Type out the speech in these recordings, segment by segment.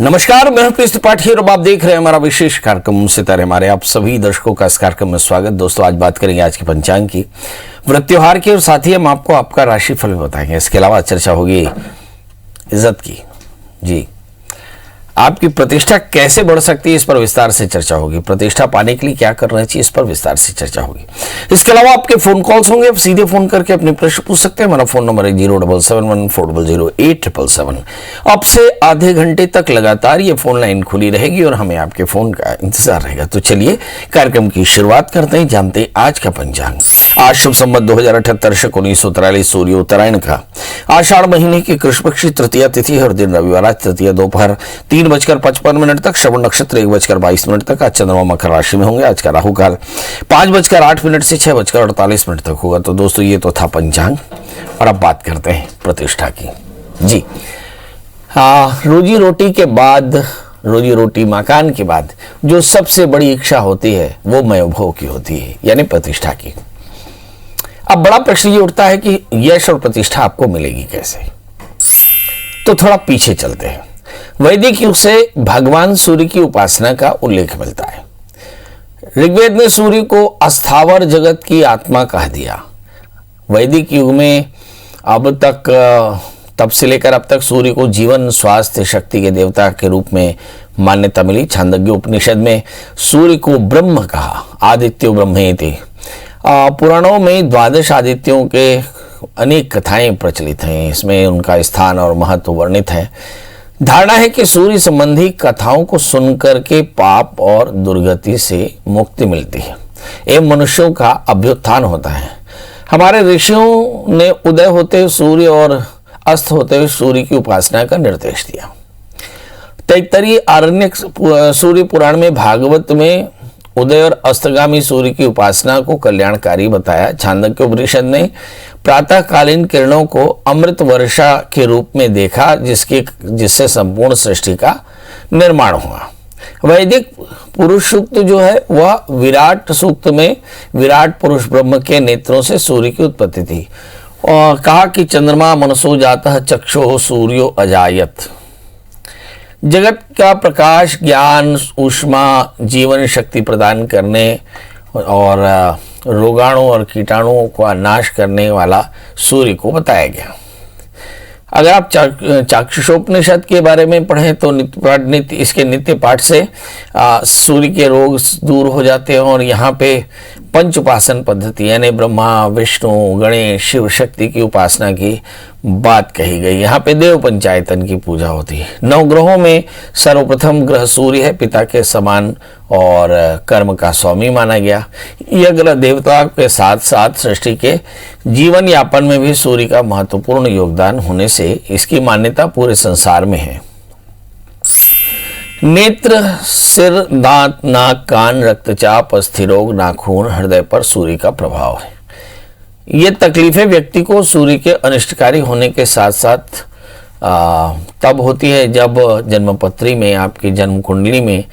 नमस्कार, मैं हूं प्रीत त्रिपाठी और आप देख रहे हैं हमारा विशेष कार्यक्रम सितारे हमारे। आप सभी दर्शकों का इस कार्यक्रम में स्वागत। दोस्तों, आज बात करेंगे आज के पंचांग की, व्रत त्योहार की और साथ ही हम आपको आपका राशिफल भी बताएंगे। इसके अलावा चर्चा होगी इज्जत की। जी, आपकी प्रतिष्ठा कैसे बढ़ सकती है, इस पर विस्तार से चर्चा होगी। प्रतिष्ठा पाने के लिए क्या करना चाहिए, इस पर विस्तार से चर्चा होगी। इसके अलावा आपके फोन कॉल्स होंगे, आप सीधे फोन करके अपने प्रश्न पूछ सकते हैं। हमारा फोन नंबर है 07714008777। अब से आधे घंटे तक लगातार ये फोन लाइन खुली रहेगी और हमें आपके फोन का इंतजार रहेगा। तो चलिए कार्यक्रम की शुरुआत करते हैं, जानते हैं आज का पंचांग। आज शुभ संवत 2078 शक 1943 सूर्य उत्तरायण का आषाढ़ महीने की कृष्ण पक्ष तृतीया तिथि है और दिन रविवार। आज तृतीया दोपहर 3:55 तक, श्रवण नक्षत्र 1:22 तक। आज चंद्रमा मकर राशि में होंगे। आज का राहु काल 5:08 से 6:48 तक होगा। तो दोस्तों, ये तो था पंचांग और अब बात करते हैं प्रतिष्ठा की। जी हाँ, रोजी रोटी के बाद, रोजी रोटी मकान के बाद जो सबसे बड़ी इच्छा होती है वो मयोभव की होती है, यानी प्रतिष्ठा की। अब बड़ा प्रश्न ये उठता है कि यश और प्रतिष्ठा आपको मिलेगी कैसे। तो थोड़ा पीछे चलते हैं। वैदिक युग से भगवान सूर्य की उपासना का उल्लेख मिलता है। ऋग्वेद ने सूर्य को अस्थावर जगत की आत्मा कह दिया। वैदिक युग में अब तक, तब से लेकर अब तक सूर्य को जीवन, स्वास्थ्य, शक्ति के देवता के रूप में मान्यता मिली। छांदोग्य उपनिषद में सूर्य को ब्रह्म कहा, आदित्यो ब्रह्मेति। पुराणों में 12 आदित्यों के अनेक कथाएं प्रचलित हैं, इसमें उनका स्थान और महत्व वर्णित है। धारणा है कि सूर्य संबंधी कथाओं को सुनकर के पाप और दुर्गति से मुक्ति मिलती है एवं मनुष्यों का अभ्युत्थान होता है। हमारे ऋषियों ने उदय होते सूर्य और अस्त होते हुए सूर्य की उपासना का निर्देश दिया। तैत्तरीय आरण्यक सूर्य पुराण में, भागवत में उदय और अस्तगामी सूर्य की उपासना को कल्याणकारी बताया। छांदोग्य उपनिषद ने प्रातःकालीन किरणों को अमृत वर्षा के रूप में देखा, जिससे संपूर्ण सृष्टि का निर्माण हुआ। वैदिक पुरुष सूक्त जो है वह विराट सूक्त में विराट पुरुष ब्रह्म के नेत्रों से सूर्य की उत्पत्ति थी और कहा कि चंद्रमा मनसो जातः चक्षुः सूर्यो अजायत। जगत का प्रकाश, ज्ञान, ऊष्मा, जीवन शक्ति प्रदान करने और रोगाणु और कीटाणुओं का नाश करने वाला सूर्य को बताया गया। अगर आप चाक्षुषोपनिषद के बारे में पढ़ें तो इसके नित्य पाठ से सूर्य के रोग दूर हो जाते हैं और यहाँ पे पंच उपासन पद्धति यानी ब्रह्मा, विष्णु, गणेश, शिव शक्ति की उपासना की बात कही गई। यहाँ पे देव पंचायतन की पूजा होती है। 9 ग्रहों में सर्वप्रथम ग्रह सूर्य है, पिता के समान और कर्म का स्वामी माना गया। यह ग्रह देवता के साथ साथ सृष्टि के जीवन यापन में भी सूर्य का महत्वपूर्ण योगदान होने से इसकी मान्यता पूरे संसार में है। नेत्र, सिर, दांत, नाक, कान, रक्तचाप, अस्थिरोग, नाखून, हृदय पर सूर्य का प्रभाव है। ये तकलीफें व्यक्ति को सूर्य के अनिष्टकारी होने के साथ साथ तब होती है जब जन्मपत्री में, आपकी जन्म कुंडली में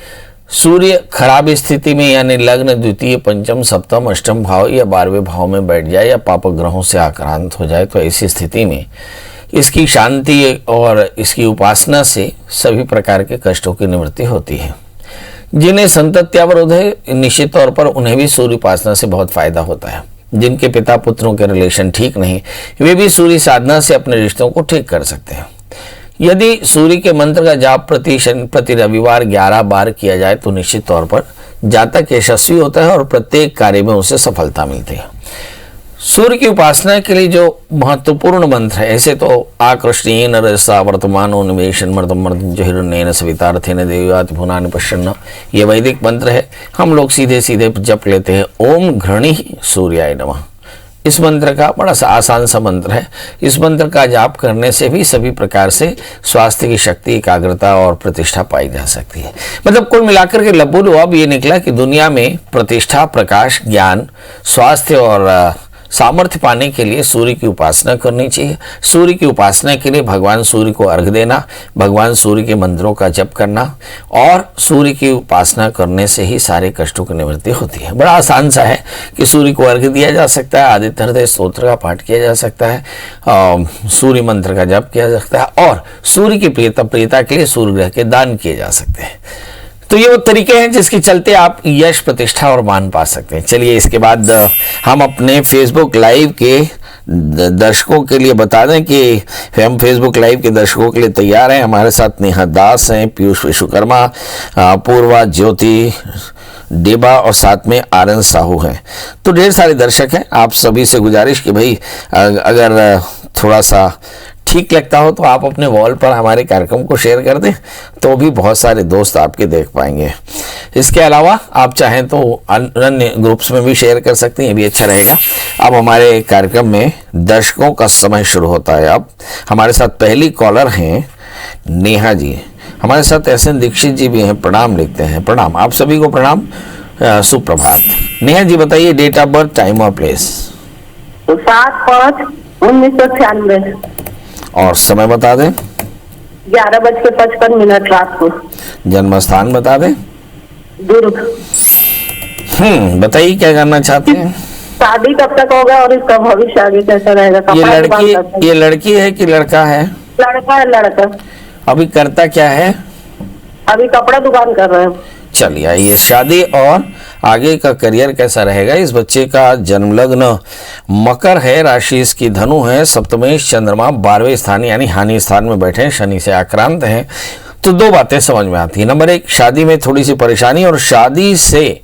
सूर्य खराब स्थिति में यानी लग्न, द्वितीय, पंचम, सप्तम, अष्टम भाव या 12वें भाव में बैठ जाए या पाप ग्रहों से आक्रांत हो जाए। तो ऐसी स्थिति में इसकी शांति और इसकी उपासना से सभी प्रकार के कष्टों की निवृत्ति होती है। जिन्हें संतत्यावरोध है, निश्चित तौर पर उन्हें भी सूर्य उपासना से बहुत फायदा होता है। जिनके पिता पुत्रों के रिलेशन ठीक नहीं, वे भी सूर्य साधना से अपने रिश्तों को ठीक कर सकते हैं। यदि सूर्य के मंत्र का जाप प्रति रविवार 11 बार किया जाए तो निश्चित तौर पर जातक यशस्वी होता है और प्रत्येक कार्य में उसे सफलता मिलती है। सूर्य की उपासना के लिए जो महत्वपूर्ण मंत्र है, ऐसे तो आकृष्णेन रसा वर्तमानो निवेशन मर्दम जहिरण्येन सवितार्थेन देवाति भुवनानि पश्यन्न, ये वैदिक मंत्र है। हम लोग सीधे सीधे जप लेते हैं, ओम घृणी सूर्याय नमः। इस मंत्र का बड़ा सा आसान सा मंत्र है। इस मंत्र का जाप करने से भी सभी प्रकार से स्वास्थ्य की शक्ति, एकाग्रता और प्रतिष्ठा पाई जा सकती है। मतलब कुल मिलाकर के लबुल अब ये निकला कि दुनिया में प्रतिष्ठा, प्रकाश, ज्ञान, स्वास्थ्य और सामर्थ्य पाने के लिए सूर्य की उपासना करनी चाहिए। सूर्य की उपासना के लिए भगवान सूर्य को अर्घ देना, भगवान सूर्य के मंत्रों का जप करना, और सूर्य की उपासना करने से ही सारे कष्टों की निवृत्ति होती है। बड़ा आसान सा है कि सूर्य को अर्घ दिया जा सकता है, आदित्य हृदय स्तोत्र का पाठ किया जा सकता है, सूर्य मंत्र का जप किया जा सकता है, और सूर्य की प्रियता के लिए सूर्य ग्रह के दान किए जा सकते हैं। तो ये वो तरीके हैं जिसके चलते आप यश, प्रतिष्ठा और मान पा सकते हैं। चलिए, इसके बाद हम अपने फेसबुक लाइव के दर्शकों के लिए बता दें कि हम फेसबुक लाइव के दर्शकों के लिए तैयार हैं। हमारे साथ नेहा दास हैं, पीयूष विश्वकर्मा, पूर्वा, ज्योति डेबा और साथ में आरएन साहू हैं। तो ढेर सारे दर्शक हैं। आप सभी से गुजारिश कि भाई अगर थोड़ा सा ठीक लगता हो तो आप अपने वॉल पर हमारे कार्यक्रम को शेयर कर दें, तो भी बहुत सारे दोस्त आपके देख पाएंगे। इसके अलावा आप चाहें तो अन्य ग्रुप्स में भी शेयर कर सकते हैं, ये भी अच्छा रहेगा। अब हमारे कार्यक्रम में दर्शकों का समय शुरू होता है। अब हमारे साथ पहली कॉलर हैं नेहा जी, हमारे साथ SN दीक्षित जी भी हैं। प्रणाम लिखते हैं। प्रणाम, आप सभी को प्रणाम, सुप्रभात। नेहा जी बताइए डेट ऑफ बर्थ, टाइम और प्लेस। 7/5/1996 और समय बता दें। 11:55 रात को। जन्म स्थान बता दें। दुर्ग। बताइए क्या जानना चाहते हैं। शादी कब तक होगा और इसका भविष्य आगे कैसा रहेगा? ये लड़की है कि लड़का है? लड़का है। लड़का। अभी करता क्या है? अभी कपड़ा दुकान कर रहे हैं। चलिए, ये शादी और आगे का करियर कैसा रहेगा। इस बच्चे का जन्म लग्न मकर है, राशि इसकी धनु है, सप्तमेश चंद्रमा 12वें स्थान यानी हानि स्थान में बैठे हैं, शनि से आक्रांत हैं। तो दो बातें समझ में आती है। नंबर 1, शादी में थोड़ी सी परेशानी और शादी से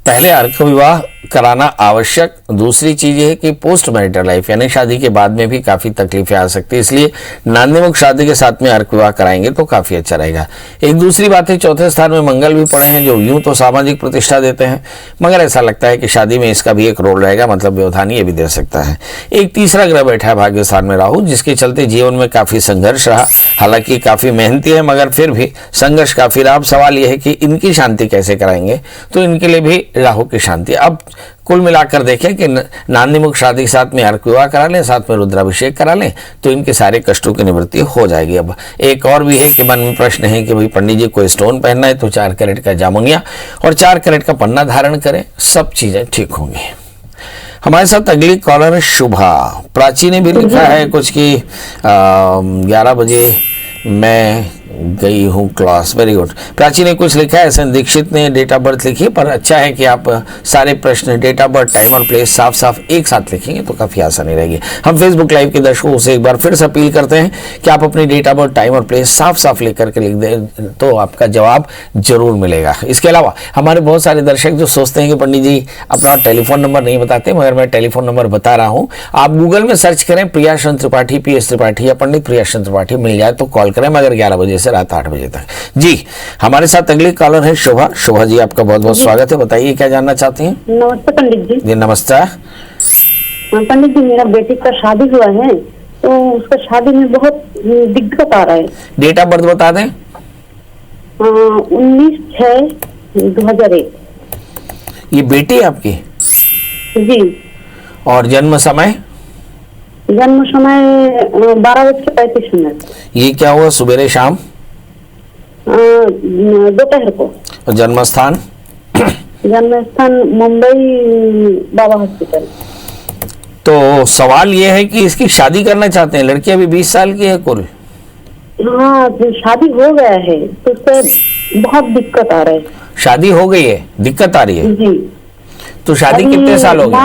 पहले अर्क विवाह कराना आवश्यक। दूसरी चीज ये है कि पोस्ट मैरिटल लाइफ यानी शादी के बाद में भी काफी तकलीफें आ सकती है, इसलिए नांदीमुख शादी के साथ में अर्क विवाह कराएंगे तो काफी अच्छा रहेगा। एक दूसरी बात है, चौथे स्थान में मंगल भी पड़े हैं जो यूं तो सामाजिक प्रतिष्ठा देते हैं, मगर ऐसा लगता है कि शादी में इसका भी एक रोल रहेगा, मतलब व्यवधान ये भी दे सकता है। एक तीसरा ग्रह बैठा है भाग्य स्थान में राहु, जिसके चलते जीवन में काफी संघर्ष रहा। हालांकि काफी मेहनती है मगर फिर भी संघर्ष काफी रहा। अब सवाल यह है कि इनकी शांति कैसे कराएंगे, तो इनके लिए भी राहु की शांति। अब कुल मिलाकर देखें कि नांदीमुख शादी के साथ में अर्क विवाह करा लें, साथ में रुद्राभिषेक करा लें, तो इनके सारे कष्टों की निवृत्ति हो जाएगी। अब एक और भी है कि मन में प्रश्न है कि भाई पंडित जी को स्टोन पहनना है तो 4 कैरेट का जामुनिया और 4 कैरेट का पन्ना धारण करें, सब चीजें ठीक होंगी। हमारे साथ अगली कॉलर है शुभा। प्राची ने भी लिखा है कुछ कि 11 बजे मैं गई हूँ क्लास। Very good. प्राची ने कुछ लिखा है, SN दीक्षित ने डेट ऑफ बर्थ लिखी है, पर अच्छा है कि आप सारे प्रश्न, डेट ऑफ बर्थ, टाइम और प्लेस साफ साफ एक साथ लिखेंगे तो काफी आसानी रहेगी। हम फेसबुक लाइव के दर्शकों से एक बार फिर से अपील करते हैं कि आप अपनी डेट ऑफ बर्थ, टाइम और प्लेस साफ साफ लिख करके लिख दें तो आपका जवाब जरूर मिलेगा। इसके अलावा हमारे बहुत सारे दर्शक जो सोचते हैं कि पंडित जी अपना टेलीफोन नंबर नहीं बताते, मगर मैं टेलीफोन नंबर बता रहा हूँ। आप गूगल में सर्च करें प्रियाशन त्रिपाठी, PS त्रिपाठी या पंडित प्रियाशन त्रिपाठी, मिल जाए तो कॉल करें, मगर 11 बजे से रात 8 बजे तक। जी, हमारे साथ अगली कॉलर है शोभा। शोभा जी, आपका बहुत बहुत स्वागत है। बताइए क्या जानना चाहती हैं। नमस्ते पंडित जी। जी नमस्ते पंडित जी, मेरा बेटी का शादी हुआ है तो उसका शादी में बहुत दिक्कत आ रहा है। डेट ऑफ बर्थ बता दें। 19/6/2001। ये बेटी आपकी? जी। और जन्म समय? जन्म समय 12:35। ये क्या हुआ, सुबेरे शाम? दोपहर को। और जन्म स्थान? जन्म स्थान मुंबई बाबा हॉस्पिटल। तो सवाल ये है कि इसकी शादी करना चाहते हैं। लड़की अभी 20 साल की है कुल? हाँ, शादी हो गया है तो उससे बहुत दिक्कत आ रहा है। शादी हो गई है, दिक्कत आ रही है? जी। तो शादी कितने साल हो गए?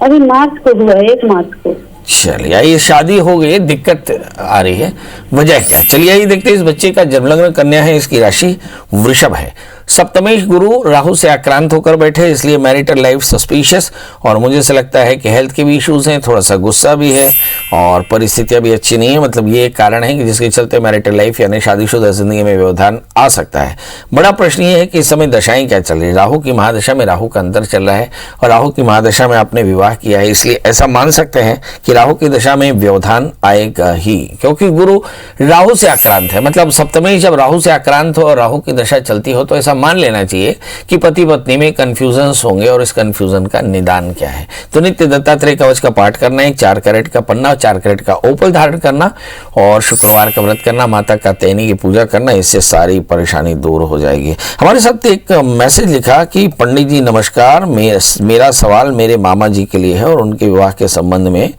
अभी मार्च को हुआ है, 1 मार्च को। चलिए, ये शादी हो गई, दिक्कत आ रही है, वजह क्या? चलिए ये देखते हैं। इस बच्चे का जन्म लग्न कन्या है, इसकी राशि वृषभ है। सप्तमेश गुरु राहु से आक्रांत होकर बैठे, इसलिए मैरिटल लाइफ सस्पिशियस, और मुझे से लगता है कि हेल्थ के भी इश्यूज हैं, थोड़ा सा गुस्सा भी है और परिस्थितियां भी अच्छी नहीं है। मतलब ये एक कारण है कि जिसके चलते मैरिटल लाइफ यानी शादीशुदा जिंदगी में व्यवधान आ सकता है। बड़ा प्रश्न ये है कि इस समय दशाएं क्या चल रही है। राहु की महादशा में राहु का अंतर चल रहा है और राहु की महादशा में आपने विवाह किया है, इसलिए ऐसा मान सकते हैं कि राहु की दशा में व्यवधान आएगा ही, क्योंकि गुरु राहु से आक्रांत है। मतलब सप्तमेश जब राहु से आक्रांत हो और राहु की दशा चलती हो तो ऐसा मान लेना चाहिए कि पति पत्नी में कन्फ्यूजन्स होंगे और इस कन्फ्यूजन का निदान क्या है। तो नित्य दत्तात्रेय कवच का पाठ करना है, 4 कैरेट का पन्ना और 4 कैरेट का ओपल धारण करना और शुक्रवार का व्रत करना, माता कात्यायनी की पूजा करना, इससे सारी परेशानी दूर हो जाएगी। हमारे साथ एक मैसेज लिखा कि पंडित जी नमस्कार, मेरा सवाल मेरे मामा जी के लिए है और उनके विवाह के संबंध में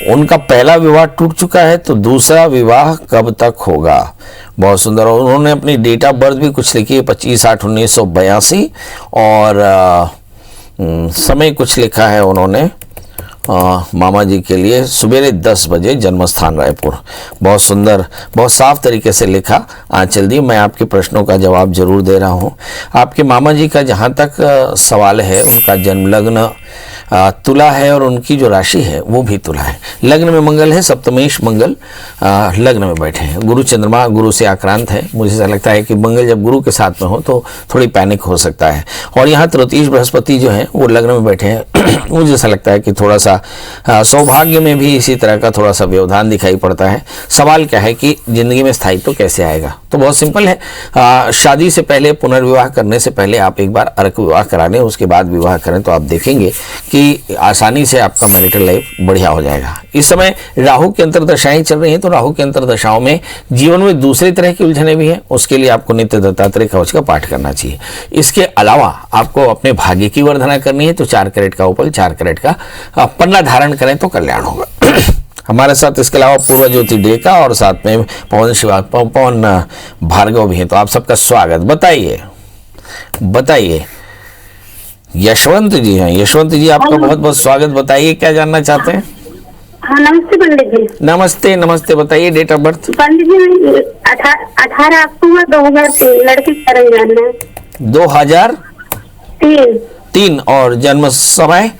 उनका पहला विवाह टूट चुका है, तो दूसरा विवाह कब तक होगा। बहुत सुंदर। और उन्होंने अपनी डेट ऑफ बर्थ भी कुछ लिखी है, 25/8/1982 और समय कुछ लिखा है उन्होंने मामा जी के लिए सुबेरे 10 बजे, जन्म स्थान रायपुर। बहुत सुंदर, बहुत साफ तरीके से लिखा। आंचल दी, मैं आपके प्रश्नों का जवाब जरूर दे रहा हूँ। आपके मामा जी का जहाँ तक सवाल है, उनका जन्म लग्न तुला है और उनकी जो राशि है वो भी तुला है। लग्न में मंगल है, सप्तमेश मंगल लग्न में बैठे हैं। गुरु चंद्रमा गुरु से आक्रांत है। मुझे ऐसा लगता है कि मंगल जब गुरु के साथ में हो तो थोड़ी पैनिक हो सकता है। और यहाँ तृतीय बृहस्पति जो है वो लग्न में बैठे हैं। मुझे ऐसा लगता है कि थोड़ा सा सौभाग्य में भी इसी तरह का थोड़ा सा व्यवधान दिखाई पड़ता है। सवाल क्या है कि जिंदगी में स्थायित्व कैसे आएगा, तो बहुत सिंपल है। शादी से पहले, पुनर्विवाह करने से पहले आप एक बार अर्क विवाह करा लें, उसके बाद विवाह करें तो आप देखेंगे कि आसानी से आपका मैरिटल लाइफ बढ़िया हो जाएगा। इस समय राहु की अंतर्दशाएं चल रही हैं, तो राहु की अंतर्दशाओं में जीवन में दूसरी तरह की उलझने भी हैं। उसके लिए आपको नित्य दत्तात्रेय कवच का पाठ करना चाहिए। इसके अलावा आपको अपने भाग्य की वर्धना करनी है, तो 4 कैरेट का ओपल, 4 कैरेट का पन्ना धारण करें तो कल्याण होगा। हमारे साथ इसके अलावा पूर्व ज्योति डेका और साथ में पवन भार्गव भी हैं, तो आप सबका स्वागत। बताइए यशवंत जी हैं। यशवंत जी, आपका बहुत बहुत स्वागत। बताइए क्या जानना चाहते हैं। हाँ, नमस्ते पंडित जी। नमस्ते। बताइए डेट ऑफ बर्थ। पंडित जी 18 अक्टूबर 2003, लड़की का रंग जानना है। 2003 और जन्म समय?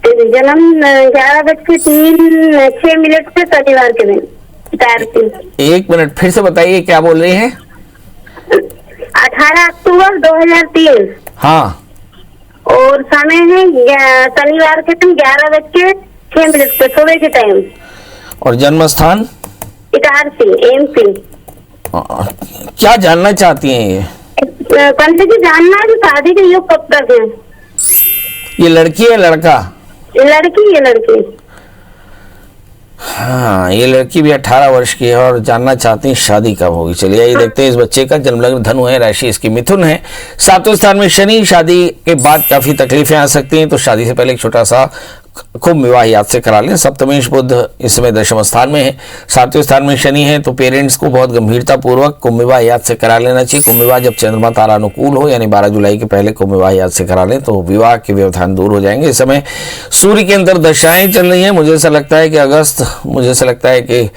जन्म 11:03 से शनिवार के दिन। 1 मिनट फिर से बताइए, क्या बोल रही हैं? 18 अक्टूबर 2003। हाँ। और समय है शनिवार के दिन 11:06 पे, सुबह के टाइम। और जन्म स्थान? इटारसी, एमपी। क्या जानना चाहती हैं ये? पंडित जी जानना है कि शादी के योग कब तक है। ये लड़की है लड़का? लड़की। हाँ, ये लड़की भी 18 वर्ष की है और जानना चाहती हैं शादी कब होगी। चलिए ये देखते हैं। इस बच्चे का जन्म लग्न धनु है, राशि इसकी मिथुन है, 7वें स्थान में शनि। शादी के बाद काफी तकलीफें आ सकती हैं, तो शादी से पहले एक छोटा सा कुंभ विवाह याद से करा लें। सप्तमेश बुध इस समय 10वें स्थान में है, 7वें स्थान में शनि है, तो पेरेंट्स को बहुत गंभीरता पूर्वक कुंभ विवाह याद से करा लेना चाहिए। कुंभ विवाह जब चंद्रमा तारा अनुकूल हो, यानी 12 जुलाई के पहले कुंभ विवाह याद से करा लें तो विवाह के व्यवधान दूर हो जाएंगे। इस समय सूर्य की अंतर दशाएं चल रही हैं। मुझे ऐसा लगता है कि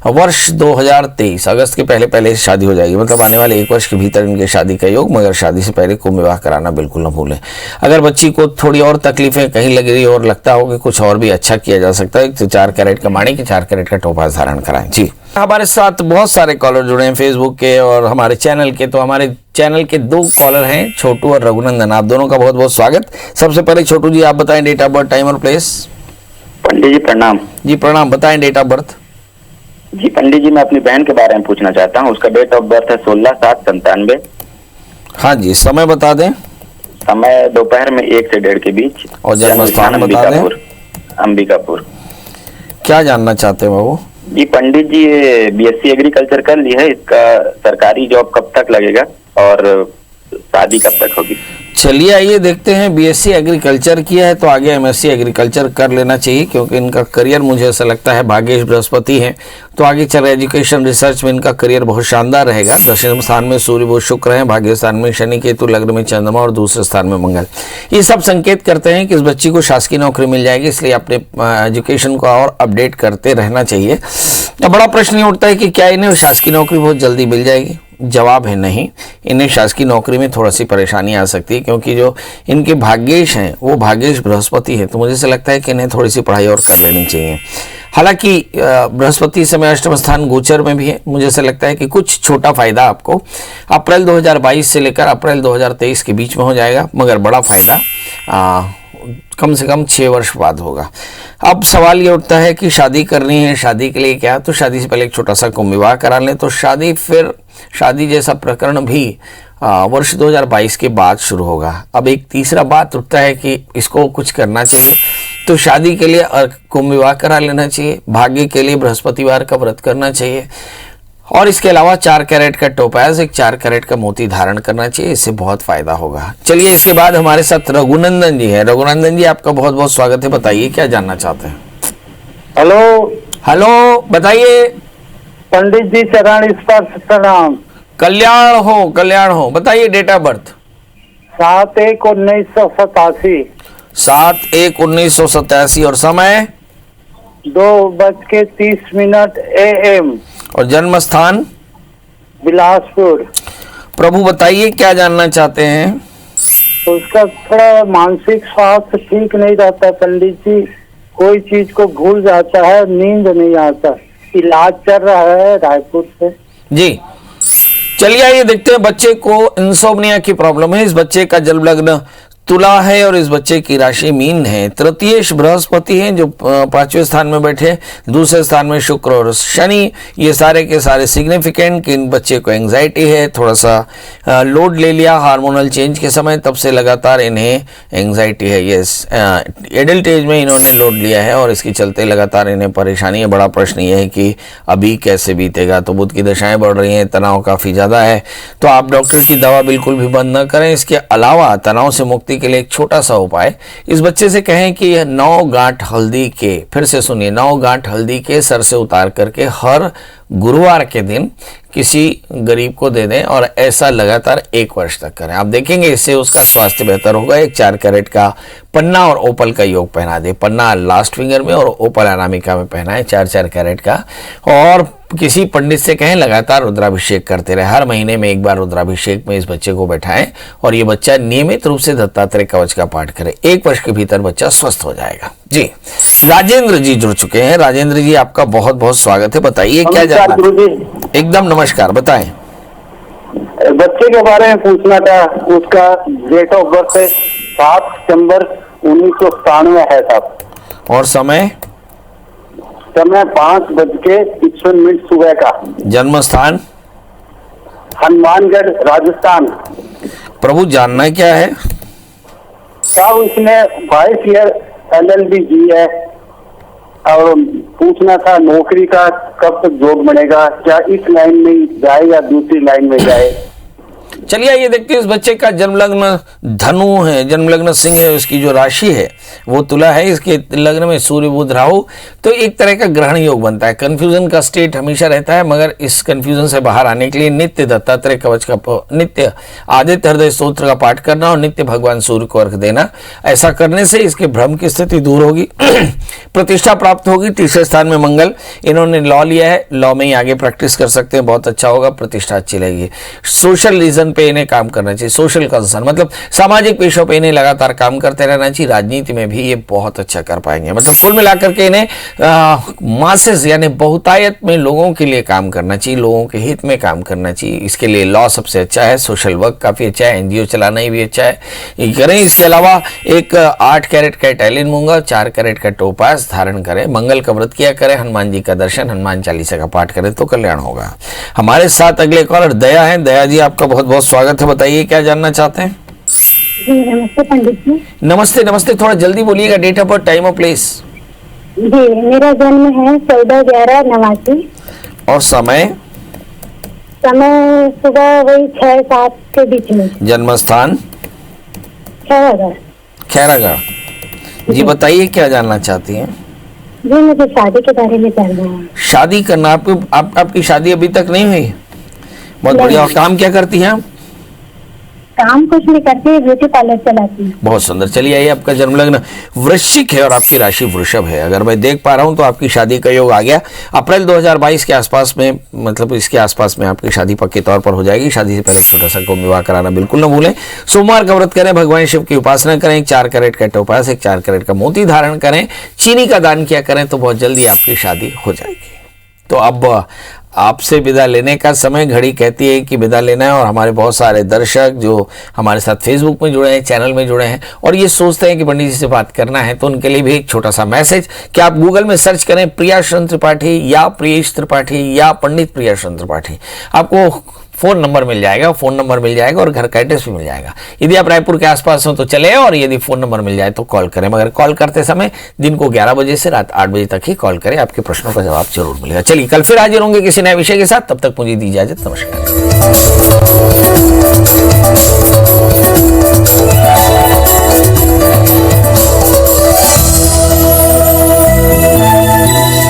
वर्ष 2023 अगस्त के पहले शादी हो जाएगी। मतलब आने वाले 1 वर्ष के भीतर इनके शादी का योग, मगर शादी से पहले कुंभ विवाह कराना बिल्कुल न भूलें। अगर बच्ची को थोड़ी और तकलीफें कहीं लग रही और लगता हो कि कुछ और भी अच्छा किया जा सकता है, तो 4 कैरेट का माणिक, 4 कैरेट का टोपाज धारण कराएं। जी, हमारे साथ बहुत सारे कॉलर जुड़े हैं फेसबुक के और हमारे चैनल के। तो हमारे चैनल के 2 कॉलर हैं, छोटू और रघुनंदन। आप दोनों का बहुत बहुत स्वागत। सबसे पहले छोटू जी, आप बताएं डेट ऑफ बर्थ, टाइम और प्लेस। पंडित जी प्रणाम। जी प्रणाम, बताएं डेट ऑफ बर्थ। जी पंडित जी, मैं अपनी बहन के बारे में पूछना चाहता हूँ। उसका डेट ऑफ बर्थ है 16/7/97। हाँ जी, समय बता दें। समय दोपहर में 1 से 1:30 के बीच। और जन्म स्थान बता दें। अंबिकापुर। क्या जानना चाहते हैं बाबू? जी पंडित जी, BSc एग्रीकल्चर कर ली है, इसका सरकारी जॉब कब तक लगेगा और शादी कब तक होगी? चलिए आइए देखते हैं। BSc एग्रीकल्चर किया है तो आगे MSc एग्रीकल्चर कर लेना चाहिए, क्योंकि इनका करियर मुझे ऐसा लगता है, भाग्येश बृहस्पति हैं तो आगे चल एजुकेशन रिसर्च में इनका करियर बहुत शानदार रहेगा। 10वें स्थान में सूर्य बुध शुक्र हैं, भाग्य स्थान में शनि केतु, लग्न में चंद्रमा और दूसरे स्थान में मंगल। ये सब संकेत करते हैं कि इस बच्ची को शासकीय नौकरी मिल जाएगी, इसलिए अपने एजुकेशन को और अपडेट करते रहना चाहिए। अब बड़ा प्रश्न ये उठता है कि क्या इन्हें शासकीय नौकरी बहुत जल्दी मिल जाएगी? जवाब है नहीं। इन्हें शासकीय नौकरी में थोड़ा सी परेशानी आ सकती है, क्योंकि जो इनके भाग्येश हैं वो भाग्येश बृहस्पति है, तो मुझे ऐसा लगता है कि इन्हें थोड़ी सी पढ़ाई और कर लेनी चाहिए। हालांकि बृहस्पति इस समय 8वें स्थान गोचर में भी है। मुझे ऐसा लगता है कि कुछ छोटा फायदा आपको अप्रैल 2022 से लेकर अप्रैल 2023 के बीच में हो जाएगा, मगर बड़ा फायदा कम से कम 6 वर्ष बाद होगा। अब सवाल ये उठता है कि शादी करनी है, शादी के लिए क्या? तो शादी से पहले एक छोटा सा कुंभ विवाह करा लें, तो शादी जैसा प्रकरण भी वर्ष 2022 के बाद शुरू होगा। अब एक तीसरा बात उठता है कि इसको कुछ करना चाहिए, तो शादी के लिए कुंभ विवाह करा लेना चाहिए, भाग्य के लिए बृहस्पतिवार का व्रत करना चाहिए, और इसके अलावा 4 कैरेट का टोपाज, एक 4 कैरेट का मोती धारण करना चाहिए। इससे बहुत फायदा होगा। चलिए, इसके बाद हमारे साथ रघुनंदन जी हैं। रघुनंदन जी, आपका बहुत बहुत स्वागत है। बताइए क्या जानना चाहते हैं। हेलो, बताइए। पंडित जी चरण स्पर्श प्रणाम। कल्याण हो। बताइए डेट ऑफ बर्थ। 7/1/1987। 7/1/1987 और समय 2:30 AM। और जन्म स्थान बिलासपुर। प्रभु बताइए क्या जानना चाहते हैं। उसका थोड़ा मानसिक स्वास्थ्य ठीक नहीं रहता पंडित जी, कोई चीज को भूल जाता है, नींद नहीं आता। इलाज चल रहा है रायपुर से। जी, चलिए आइए देखते हैं। बच्चे को इंसोम्निया की प्रॉब्लम है। इस बच्चे का जन्म लग्न तुला है और इस बच्चे की राशि मीन है। तृतीयेश बृहस्पति हैं जो 5वें स्थान में बैठे, दूसरे स्थान में शुक्र और शनि। ये सारे के सारे सिग्निफिकेंट कि इन बच्चे को एंग्जाइटी है, थोड़ा सा लोड ले लिया हार्मोनल चेंज के समय, तब से लगातार इन्हें एंग्जाइटी है। ये एडल्ट एज में इन्होंने लोड लिया है और इसके चलते लगातार इन्हें परेशानी है। बड़ा प्रश्न ये है कि अभी कैसे बीतेगा। तो बुध की दशाएं बढ़ रही हैं, तनाव काफ़ी ज़्यादा है, तो आप डॉक्टर की दवा बिल्कुल भी बंद न करें। इसके अलावा तनाव से मुक्ति के लिए एक छोटा सा उपाय, इस बच्चे से कहें कि यह 9 गांठ हल्दी के, फिर से सुनिए, 9 गांठ हल्दी के सर से उतार करके हर गुरुवार के दिन किसी गरीब को दे दें और ऐसा लगातार 1 वर्ष तक करें। आप देखेंगे इससे उसका स्वास्थ्य बेहतर होगा। एक 4 कैरेट का पन्ना और ओपल का योग पहना दे। पन्ना लास्ट फिंगर में और ओपल अनामिका में पहना है, 4-4 कैरेट का। और किसी पंडित से कहें लगातार रुद्राभिषेक करते रहे। हर महीने में 1 बार रुद्राभिषेक में इस बच्चे को बैठाएं और ये बच्चा नियमित रूप से दत्तात्रेय कवच का पाठ करे। 1 वर्ष के भीतर बच्चा स्वस्थ हो जाएगा। जी, राजेंद्र जी जुड़ चुके हैं। राजेंद्र जी, आपका बहुत बहुत स्वागत है। बताइए क्या जानना। एकदम नमस्कार, बताएं। बच्चे के बारे में पूछना था। उसका डेट ऑफ बर्थ है 7 सितंबर 1997 है साहब। और समय 5:51 सुबह का। जन्म स्थान हनुमानगढ़ राजस्थान। प्रभु जानना क्या है। साहब उसने 22 ईयर LLB की है और पूछना था नौकरी का कब तक जॉब बनेगा, क्या इस लाइन में जाए या दूसरी लाइन में जाए। चलिए ये देखते हैं। इस बच्चे का जन्म लग्न धनु है, जन्म लग्न सिंह है, उसकी जो राशि है वो तुला है। इसके लग्न में सूर्य बुध राहु, तो एक तरह का ग्रहण योग बनता है। कंफ्यूजन का स्टेट हमेशा रहता है, मगर इस कंफ्यूजन से बाहर आने के लिए नित्य दत्तात्रेय कवच का, नित्य आदित्य हृदय स्तोत्र का पाठ करना और नित्य भगवान सूर्य को अर्घ देना। ऐसा करने से इसके भ्रम की स्थिति दूर होगी, प्रतिष्ठा प्राप्त होगी। तीसरे स्थान में मंगल, इन्होंने लॉ लिया है, लॉ में ही आगे प्रैक्टिस कर सकते हैं, बहुत अच्छा होगा, प्रतिष्ठा अच्छी लगेगी। सोशल रीजन पे इन्हें काम करना चाहिए, सोशल कंसर्न मतलब सामाजिक पेशों पे इन्हें लगातार काम करते रहना चाहिए। राजनीति में भी ये बहुत अच्छा कर पाएंगे। मतलब कुल मिलाकर के इन्हें मासेस यानी बहुतायत में लोगों के लिए काम करना चाहिए, लोगों के हित में काम करना चाहिए। इसके लिए लॉ सबसे अच्छा है, सोशल वर्क काफी अच्छा है, NGO चलाना ही भी अच्छा है, ये करें। इसके अलावा एक 8 कैरेट का इटालियन मूंगा, 4 कैरेट का टोपास धारण करें, मंगल का व्रत किया करें, हनुमान जी का दर्शन, हनुमान चालीसा का पाठ करें तो कल्याण होगा। हमारे साथ अगले कॉलर दया है। दया जी, आपका बहुत बहुत स्वागत है। बताइए क्या जानना चाहते हैं। जी नमस्ते पंडित जी। नमस्ते नमस्ते, थोड़ा जल्दी बोलिएगा। Date of birth, time of place. जी मेरा जन्म है 14/11/89 और समय सुबह वही 6-7 के बीच में। जन्म स्थान खैरागढ़। खैरागढ़। जी बताइए क्या जानना चाहती हैं। जी मुझे शादी के बारे में जानना है। शादी करना, आपकी शादी अभी तक नहीं हुई। बहुत बढ़िया। और काम क्या करती हैं आप। काम कुछ नहीं करती, ब्यूटी पार्लर चलाती हूँ। बहुत सुंदर। चलिए आइए, आपका जन्म लग्न वृश्चिक है और आपकी राशि वृषभ है। अगर मैं देख पा रहा हूं तो आपकी शादी का योग आ गया। अप्रैल 2022 के आसपास में, मतलब इसके आसपास में आपकी शादी पक्के तौर पर हो जाएगी। शादी से पहले छोटा सा कुंभ विवाह कराना बिल्कुल न भूलें। सोमवार का व्रत करें, भगवान शिव की उपासना करें, 4 कैरेट का टोपास, 4 कैरेट का मोती धारण करें, चीनी का दान किया करें तो बहुत जल्दी आपकी शादी हो जाएगी। तो अब आपसे विदा लेने का समय, घड़ी कहती है कि विदा लेना है। और हमारे बहुत सारे दर्शक जो हमारे साथ फेसबुक में जुड़े हैं, चैनल में जुड़े हैं और ये सोचते हैं कि पंडित जी से बात करना है, तो उनके लिए भी एक छोटा सा मैसेज कि आप गूगल में सर्च करें प्रियाश्रन त्रिपाठी या प्रियेश त्रिपाठी या पंडित प्रियाश्रन त्रिपाठी। आपको फ़ोन नंबर मिल जाएगा, फ़ोन नंबर मिल जाएगा और घर का एड्रेस भी मिल जाएगा। यदि आप रायपुर के आसपास हो तो चले, और यदि फ़ोन नंबर मिल जाए तो कॉल करें, मगर कॉल करते समय दिन को 11 बजे से रात 8 बजे तक ही कॉल करें, आपके प्रश्नों का जवाब जरूर मिलेगा। चलिए कल फिर हाजिर होंगे किसी नए विषय के साथ, तब तक मुझे दी इजाजत, नमस्कार।